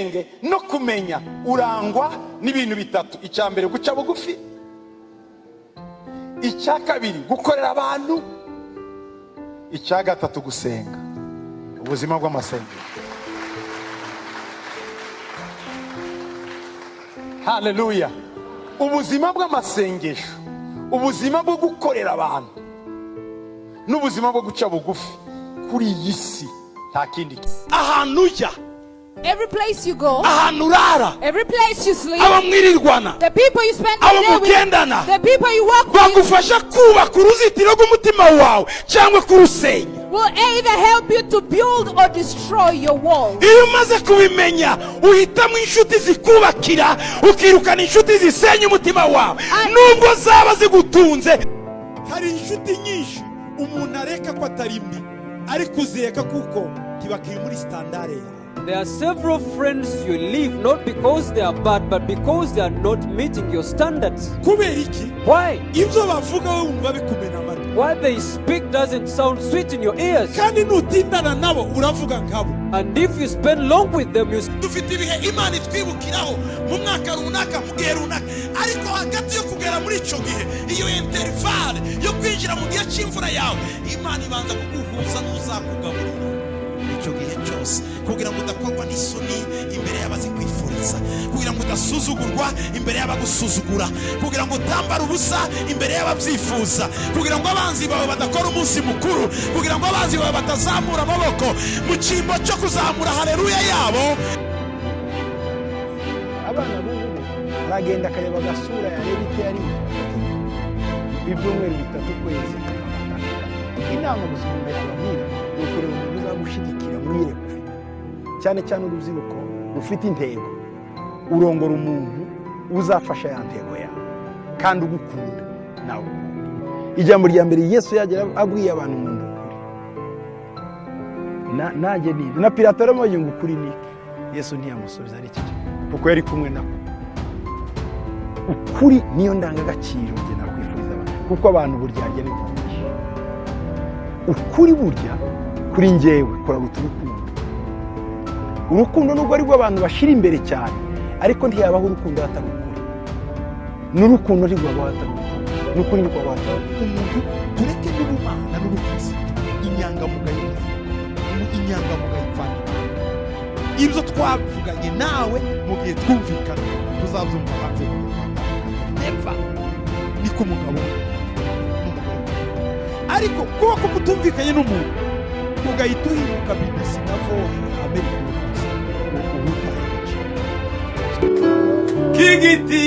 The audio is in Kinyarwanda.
ubwenge no kumenya urangwa n'ibintu bitatu: icya mbere guca bugufi, icya kabiri gukorera abantu, icya gatatu gusenga. Ubuzima bw'amasengesho. Haleluya. Ubuzima bw'amasengesho, ubuzima bwo gukorera abantu n'ubuzima bwo guca bugufi kuri iyi si nta kindi. Ahantu ujya, every place you go, ahantu urara, every place you sleep, abamwirirwana, the people you spend the day abamugendana, with, the people you walk with, bagufasha kubaka uruzitiro rw'umutima wawe cyangwa kurusenya, will either help you to build or destroy your wall. iyo umaze kubimenya uhitamo inshuti zikubakira, ukirukana inshuti zisenya umutima wawe nubwo zaba zigutunze. Hari inshuti nyinshi umuntu areka ko atari mbi ariko uzireka kuko ntibakiri muri standard yawe. There are several friends you leave not because they are bad, but because they are not meeting your standards. Kubera iki? Why? Ibyo bavuga wowe wumva bikumena amatwi. What they speak doesn't sound sweet in your ears. Kandi nutindana nabo uravuga nkabo. And if you spend long with them, you dufite ibihe Imana itwibukiraho mu mwaka runaka, mu gihe runaka, ariko hagati yo kugera muri ico gihe, iyo intervale yo kwinjira mu gihe cy'imvura yawe, Imana ibanza kuguhuza n'uzakugaburira icyo gihe cyose, kugira ngo udakorwa n'isoni imbere y'abazikwifuriza, kugira ngo udasuzugurwa imbere y'abagusuzugura, kugira ngo utambara ubusa imbere y'ababyifuza, kugira ngo abanzi bawe badakora umunsi mukuru, kugira ngo abanzi bawe batazamura amaboko mu cyimbo cyo kuzamura haleluya yabo. Abana b'ubu aragenda akareba agasura yareba icyo yari ibyumweru bitatu kwezi. Inama gusa imbere y'ababwira ni ukureba umuntu uzagushigikira mwire ufite, cyane cyane urubyiruko rufite intego, urongora umuntu uzafasha ya ntego yawe kandi ugukunda nawe. Ijambo rya mbere Yesu yagera abwiye abantu mu ndukuri nanjye nibi na Pilato aramubaza ngo ukuri niki, Yesu ntiyamusubiza ari cyo kuko yari kumwe nabo. Ukuri niyo ndangagaciro nge nakwifuriza abantu, kuko abantu buryarya ni byinshi. Ukuri burya kuri njyewe kuraruta urukundo. Urukundo nubwo ari rwo abantu bashira imbere cyane, ariko ntiyabaho urukundo hatari ukuri. N'urukundo ntirwabaho hatari ukuri, n'ukuri ntirwabaho hatari umuntu. Tureke n'ubumana n'urukuzi, inyangamugayo ipfana. Ibyo twavuganye nawe mu gihe twumvikana tuzabyumva hanze mu Rwanda. Never niko umugabo n'umugore. Ariko kuba ko mutumvikanye n'umuntu ugahita uhinduka BBC na Vogue Amerika, kigiti